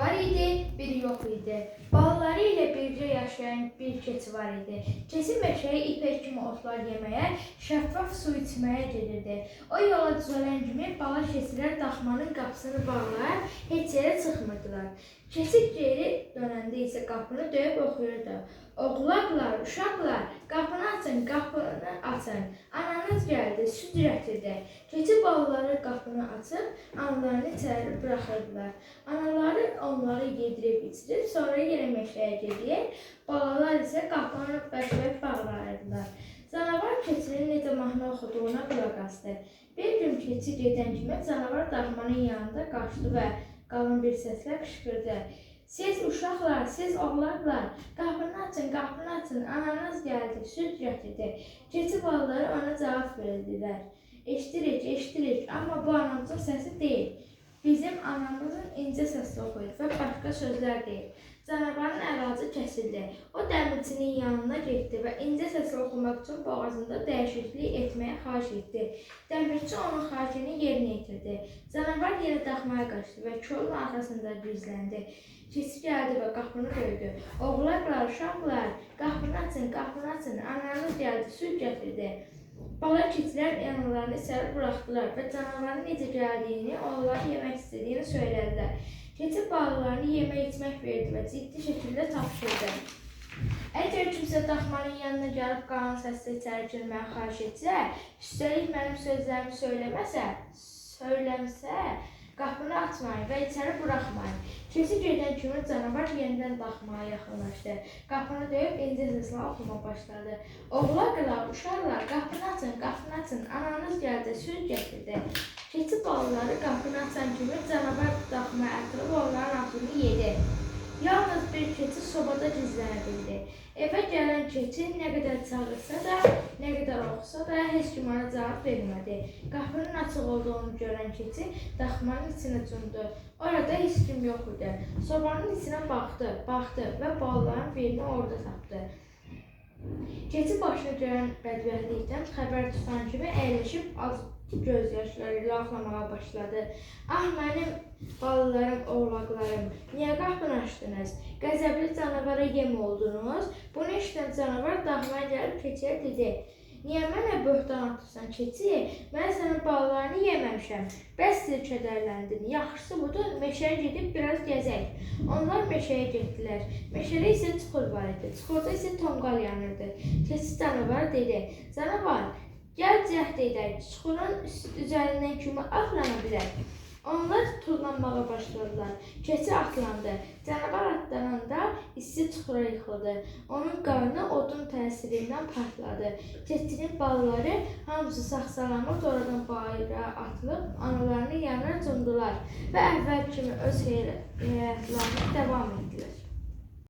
var idi, biri yox idi. Balaları ilə bircə yaşayan bir keçi var idi. Keçi meşəyə ipək kimi otlar yeməyə, şəffaf su içməyə gedirdi. O yola düzələn kimi bala keçilər daxmanın qapısını bağlayıb heç yerə çıxmırdılar. Keçi geri dönəndə isə qapını döyüb oxuyurdu. Oğlaqlar, uşaqlar, qapını açın, qapını açın. Ananız gəldi, süd gətirdi. Keçi balaları qapını açıb, analarını içəri buraxırdılar. Anaları onları yedirib içirib, sonra yenə meşəyə gedir. Balalar isə qapını bərk-bərk bağlayırdılar. Canavar keçinin necə mahnı oxuduğuna qulaq asdı. Bir gün keçi gedən kimi canavar daxmanın yanında qaçdı və qalın bir səslə qışqırdı. Siz uşaqlar, siz oğlaqlar, qapını açın, qapını açın, ananız gəldi, süd gətirdi. Keçi balaları ona cavab verdilər. Eşidirik, eşidirik, amma bu anamızın səsi deyil. Bizim anamızın incə səsli oxuyur və başqa sözlər deyil. Canavarın əlacı kəsildi. O dəmirçinin yanına getdi və incə səsli oxumaq üçün boğazında dəyişiklik etməyə xahiş etdi. Dəmirçi onun xahişini yerinə yetirdi. Canavar yenə daxmaya qaçdı və kolun arxasında gizləndi. Keçi gəldi və qapını döydü. Oğlaqlar, uşaqlar, qapını açın, qapını açın, ananız gəldi, süd gətirdi. Bala keçilər analarını içəri buraxdılar və canavarın necə gəldiyini, onları yemək istədiyini söylədilər. Keçi balalarını yemək içmək verdi və ciddi şəkildə tapşırdı. Əgər kimsə daxmanın yanına gəlib qalan səslə içəri girməyə xahiş etsə, üstəlik mənim sözlərimi söyləmsə, qapını açmayın və içəri buraxmayın. Keçi gedən kimi canavar yenidən daxmaya yaxınlaşdı. Qapını döyüb incə səslə oxumağa başladı. Oğlaqlar, uşaqlar, qapını açın, qapını açın, ananız gəldi, süd gətirdi. Keçi balaları qapını açan kimi canavar daxmaya atılıb onların ağzını yedi. Yalnız bir keçi sobada gizlənə bildi. Evə gələn keçi nə qədər çağırsa da, nə qədər oxusa da heç kim ona cavab vermədi. Qapının açıq olduğunu görən keçi daxmanın içinə cumdu. Orada heç kim yox idi. Sobanın içinə baxdı və balaların birini orada tapdı. Keçi başına gələn bədbəxtlikdən xəbər tutan kimi əyləşib az göz yaşlarıyla ağlamağa başladı. Ah, mənim balalarım, oğlaqlarım, niyə qapını açdınız? Qəzəbli canavara yem oldunuz? Bunu eşidən canavar daxmaya gəlib keçiyə dedi. Niyə mənə böhtan atırsan keçi? Mən sənin balalarını yeməmişəm. Bəsdir kədərləndin. Yaxşısı budur, meşəyə gedib biraz gəzək. Onlar meşəyə getdilər. Meşədə isə çuxur var idi. Çuxurda isə tonqal yanırdı. Keçi canavar dedi. Canavar, gəl cəhd edək, çuxurun üzərindən kimi atlana bilər. Onlar tullanmağa başladılar. Keçi atlandı. Canavar atlananda isti çuxura yıxıldı. Onun qarnı odun təsirindən partladı. Keçinin balaları hamısı sağ-salamat oradan bayıra atılıb analarının yanına cumdular və əvvəl kimi öz həyatlarına davam etdilər.